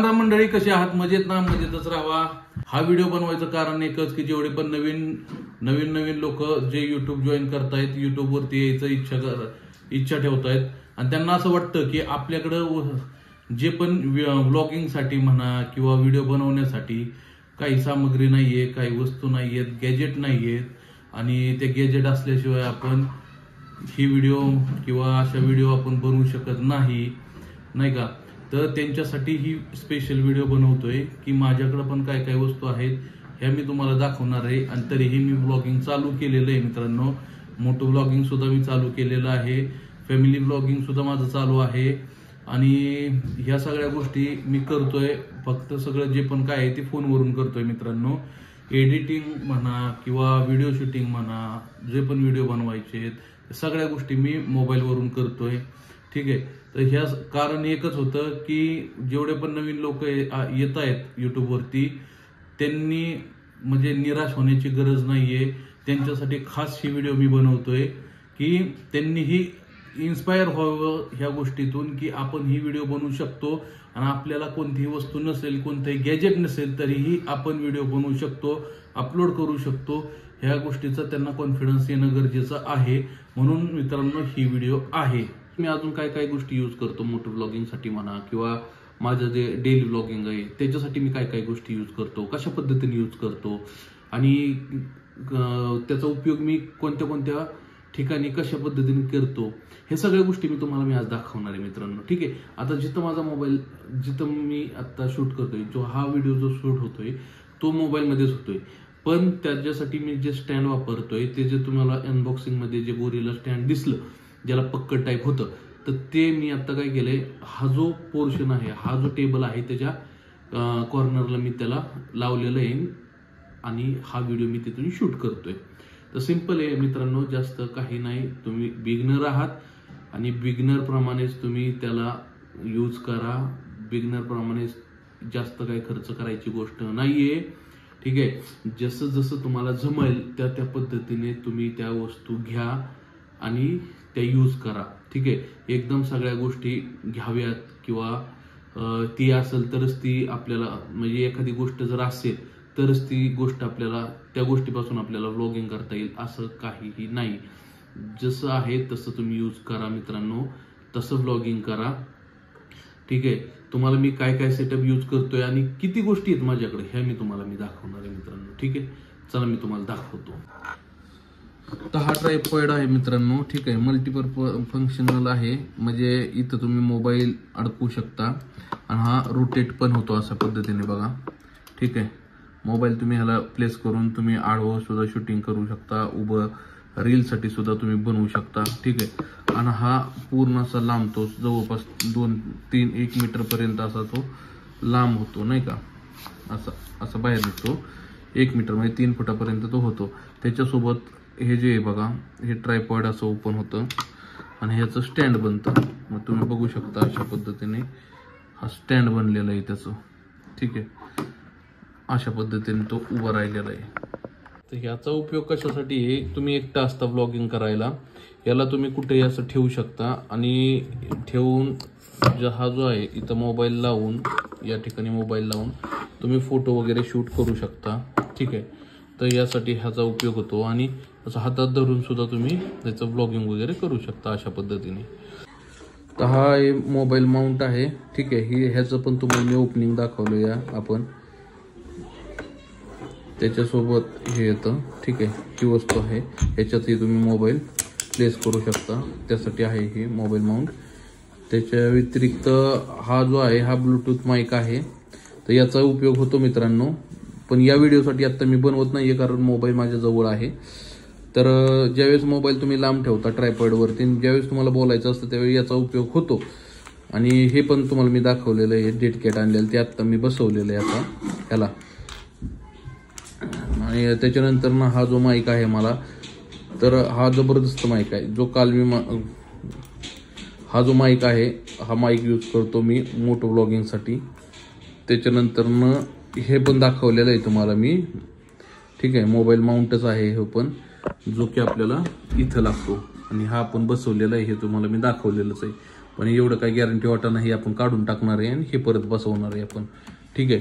राम राम मंडळी, कसे आहात? मजेत ना? मजेतच राहावा. हा व्हिडिओ बनवायचं कारण एकच की जेवढे पण नवीन लोक जे युट्यूब जॉईन करतायत, युट्यूब वरती यायचं इच्छा ठेवतायत आणि त्यांना असं वाटतं की आपल्याकडं जे पण व्लॉगिंगसाठी म्हणा किंवा व्हिडिओ बनवण्यासाठी काही सामग्री नाहीये, काही वस्तू नाहीयेत, गॅजेट नाहीयेत आणि ते गॅजेट असल्याशिवाय आपण ही व्हिडिओ किंवा अशा व्हिडिओ आपण बनवू शकत नाही का? तर त्यांच्यासाठी ही स्पेशल व्हिडिओ बनवतोय की माझ्याकडे पण काय काय वस्तू आहेत ह्या मी तुम्हाला दाखवणार आहे. आणि तरीही मी ब्लॉगिंग चालू केलेलं आहे मित्रांनो. मोटो ब्लॉगिंग सुद्धा मी चालू केलेलं आहे, फॅमिली ब्लॉगिंग सुद्धा माझं चालू आहे आणि ह्या सगळ्या गोष्टी मी करतोय. फक्त सगळं जे पण काय आहे ते फोनवरून करतोय मित्रांनो. एडिटिंग म्हणा किंवा व्हिडिओ शूटिंग म्हणा, जे पण व्हिडिओ बनवायचे सगळ्या गोष्टी मी मोबाईलवरून करतोय. ठीक आहे. तर ह्या कारण एकच होतं की जेवढे पण नवीन लोक येत आहेत युट्यूबवरती त्यांनी म्हणजे निराश होण्याची गरज नाहीये. त्यांच्यासाठी खास ही व्हिडिओ मी बनवतोय की त्यांनीही इन्स्पायर व्हावं ह्या गोष्टीतून की आपण ही व्हिडिओ बनवू शकतो आणि आपल्याला कोणतीही वस्तू नसेल, कोणतेही गॅजेट नसेल तरीही आपण व्हिडिओ बनवू शकतो, अपलोड करू शकतो. ह्या गोष्टीचा त्यांना कॉन्फिडन्स येणं गरजेचं आहे. म्हणून मित्रांनो ही व्हिडिओ आहे. मी अजून काय काय गोष्टी यूज करतो मोटो ब्लॉगिंगसाठी म्हणा किंवा माझं जे डेली ब्लॉगिंग आहे त्याच्यासाठी मी काय काय गोष्टी यूज करतो, कशा पद्धतीने यूज करतो आणि त्याचा उपयोग मी कोणत्या कोणत्या ठिकाणी कशा पद्धतीने करतो, हे सगळ्या गोष्टी मी आज दाखवणार आहे मित्रांनो. ठीक आहे. आता जिथं माझा मोबाईल, जिथं मी आता शूट करतोय, जो हा व्हिडिओ जो शूट होतोय तो मोबाईलमध्येच होतोय. पण त्याच्यासाठी मी जे स्टँड वापरतोय ते जे तुम्हाला अनबॉक्सिंग मध्ये जे गोरिला स्टँड दिसलं ज्याला पक्कड टाईप होतं, तर ते मी आता काय केलंय, हा जो पोर्शन आहे, हा जो टेबल आहे त्याच्या कॉर्नरला मी त्याला लावलेलं आहे आणि हा व्हिडिओ मी तिथून शूट करतोय. तर सिंपल आहे मित्रांनो, जास्त काही नाही. तुम्ही बिगनर आहात आणि बिगनर प्रमाणेच तुम्ही त्याला यूज करा. बिगनर प्रमाणेच जास्त काही खर्च करायची गोष्ट नाहीये. ठीक आहे. जसं जसं तुम्हाला जमेल त्या पद्धतीने तुम्ही त्या वस्तू घ्या आणि त्या यूज करा. ठीक आहे. एकदम सगळ्या गोष्टी घ्याव्यात किंवा ती असेल तरच ती आपल्याला, म्हणजे एखादी गोष्ट जर असेल तरच ती गोष्ट आपल्याला, त्या गोष्टीपासून आपल्याला व्लॉगिंग करता येईल असं काहीही नाही. जसं आहे तसं तुम्ही यूज करा मित्रांनो, तसं व्लॉगिंग करा. ठीक आहे. तुम्हाला मी काय काय सेटअप यूज करतोय आणि किती गोष्टी आहेत माझ्याकडे ह्या मी दाखवणार आहे मित्रांनो. ठीक आहे. चला मी तुम्हाला दाखवतो. तर हा ट्रायपॉड आहे मित्रांनो. ठीक आहे. मल्टीपर्पज फंक्शनल आहे, म्हणजे इथं तुम्ही मोबाईल अडकवू शकता आणि हा रोटेट पण होतो अशा पद्धतीने बघा. ठीक आहे. मोबाईल तुम्ही ह्याला प्लेस करून तुम्ही आडवं सुद्धा शूटिंग करू शकता, उभं रीलसाठी सुद्धा तुम्ही बनवू शकता. ठीक आहे. आणि हा पूर्ण असा लांबतो, जवळपास 2-3-1 मीटर पर्यंत असा तो लांब होतो नाही का. असा बाहेर निघतो 1 मीटर, म्हणजे 3 फुटापर्यंत तो होतो. त्याच्यासोबत हे जे आहे बघा, हे ट्रायपॉड असं ओपन होतं आणि ह्याचं स्टँड बनतं. मग तुम्ही बघू शकता अशा पद्धतीने हा स्टँड बनलेला आहे त्याचं. ठीक आहे. अशा पद्धतीने तो उभा राहिलेला आहे. तर ह्याचा उपयोग कशासाठी आहे, तुम्ही एकटा असता ब्लॉगिंग करायला, याला तुम्ही कुठेही असं ठेवू शकता आणि ठेवून हा जो आहे इथं मोबाईल लावून, या ठिकाणी मोबाईल लावून तुम्ही फोटो वगैरे शूट करू शकता. ठीक आहे. तर यासाठी ह्याचा उपयोग होतो आणि असं हातात धरून सुद्धा तुम्ही त्याचं ब्लॉगिंग वगैरे करू शकता अशा पद्धतीने. तर हा मोबाईल माउंट आहे. ठीक आहे. ह्याचं पण तुम्हाला मी ओपनिंग दाखवलं या आपण, त्याच्यासोबत हे येतं. ठीक आहे. ही वस्तू आहे, ह्याच्यातही तुम्ही मोबाईल प्लेस करू शकता, त्यासाठी आहे हे मोबाईल माउंट. त्याच्या व्यतिरिक्त हा जो आहे हा ब्लूटूथ माईक आहे. तर याचा उपयोग होतो मित्रांनो, पण या व्हिडिओसाठी आता मी बनवत नाहीये कारण मोबाईल माझ्या जवळ आहे. तर ज्यावेळेस मोबाईल तुम्ही लांब ठेवता ट्रायपॉडवरती, ज्यावेळेस तुम्हाला बोलायचं असतं त्यावेळी याचा उपयोग होतो. आणि हे पण तुम्हाला मी दाखवलेलं आहे, डेट कॅट आणलेलं, ते आत्ता मी बसवलेलं आहे आता ह्याला. आणि त्याच्यानंतर ना हा जो माईक आहे मला, तर हा जबरदस्त माईक आहे, जो काल मी हा जो माईक आहे हा माईक यूज करतो मी मोटो ब्लॉगिंगसाठी. त्याच्यानंतर ना हे पण दाखवलेलं आहे तुम्हाला मी. ठीक आहे. मोबाईल माउंटच आहे हे पण, जो की आपल्याला इथं लागतो आणि हा आपण बसवलेला आहे, हे तुम्हाला मी दाखवलेलंच आहे. पण एवढं काही गॅरंटी वाटत नाही, आपण काढून टाकणार आहे आणि हे परत बसवणार आहे आपण. ठीक आहे,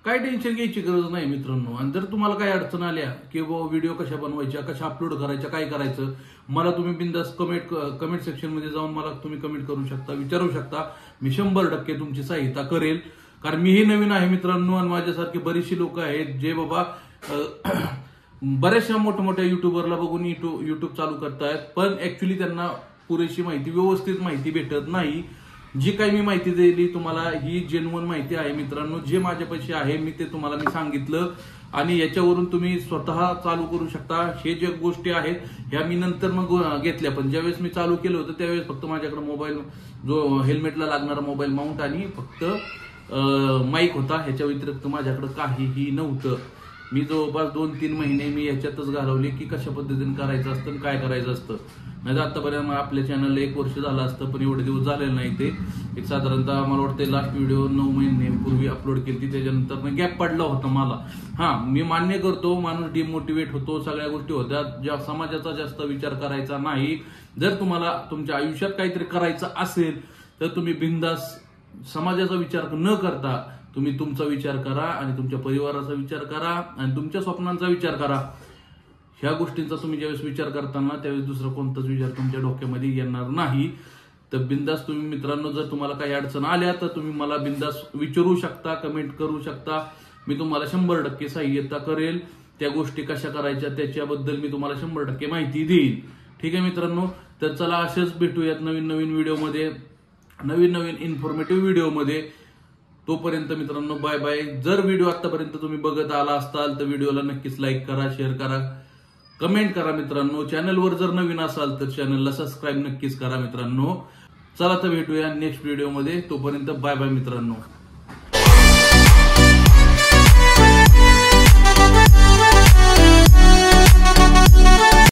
काय टेन्शन घ्यायची गरज नाही मित्रांनो. आणि जर तुम्हाला काही अडचण आल्या की बाबा व्हिडिओ कशा बनवायच्या, कशा अपलोड करायच्या, काय करायचं, मला तुम्ही बिंदास कमेंट सेक्शन मध्ये जाऊन मला तुम्ही कमेंट करू शकता, विचारू शकता. मी 100% तुमची सहायता करेल. कारण मीही नवीन आहे मित्रांनो आणि माझ्यासारखे बरीचशी लोक आहेत जे बाबा बऱ्याचशा मोठ्या युट्यूबरला बघून युट्यूब चालू करतायत, पण ऍक्च्युली त्यांना पुरेशी माहिती, व्यवस्थित माहिती भेटत नाही. जी काही मी माहिती दिली तुम्हाला ही जेन्युइन माहिती आहे मित्रांनो. जे माझ्यापाशी आहे ते तुम्हाला सांगितलं आणि याच्यावरून तुम्ही स्वतः चालू करू शकता. हे ज्या गोष्टी आहेत ह्या मी नंतर मग घेतल्या, पण ज्यावेळेस मी चालू केलं होतं त्यावेळेस फक्त माझ्याकडे मोबाईल, जो हेल्मेटला लागणारा मोबाईल माउंट आणि फक्त माईक होता. ह्याच्या व्यतिरिक्त माझ्याकडे काहीही नव्हतं. मी जवळपास 2-3 महिने मी याच्यातच घालवले की कशा पद्धतीने करायचं असतं आणि काय करायचं असतं. नाही तर आतापर्यंत आपल्या चॅनलला 1 वर्ष झालं असतं, पण एवढे दिवस झालेले नाही. ते एक साधारणतः मला वाटतं लास्ट व्हिडिओ 9 महिन्यापूर्वी अपलोड केली, त्याच्यानंतर गॅप पडला होता मला. मी मान्य करतो, माणूस डिमोटिवेट होतो, सगळ्या गोष्टी होत्या. ज्या समाजाचा जास्त विचार करायचा नाही. जर तुम्हाला तुमच्या आयुष्यात काहीतरी करायचं असेल तर तुम्ही बिंदास समाजाचा विचार न करता तुम्ही तुमचा विचार करा आणि तुमच्या परिवाराचा विचार करा आणि तुमच्या स्वप्नांचा विचार करा. ह्या गोष्टींचा तुम्ही ज्यावेळेस विचार करताना त्यावेळेस दुसरा कोणताच विचार तुमच्या डोक्यामध्ये येणार नाही. तर बिंदास तुम्ही मित्रांनो, जर तुम्हाला काही अडचण आल्या तर तुम्ही मला बिंदास विचारू शकता, कमेंट करू शकता. मी तुम्हाला 100% सहाय्यता करेल. त्या गोष्टी कशा करायच्या त्याच्याबद्दल मी तुम्हाला 100% माहिती देईल. ठीक आहे मित्रांनो, तर चला असेच भेटूयात नवीन व्हिडिओमध्ये, नवीन इन्फॉर्मेटिव्ह व्हिडिओमध्ये. तोपर्यंत मित्रांनो बाय बाय. जर व्हिडिओ आतापर्यंत तुम्ही बघत आला असाल तर व्हिडिओला नक्कीच लाईक करा, शेअर करा, कमेंट करा मित्रांनो. चॅनलवर जर नवीन असाल तर चॅनलला सबस्क्राईब नक्कीच करा मित्रांनो. चला तर भेटूया नेक्स्ट व्हिडिओमध्ये. तोपर्यंत बाय बाय मित्रांनो.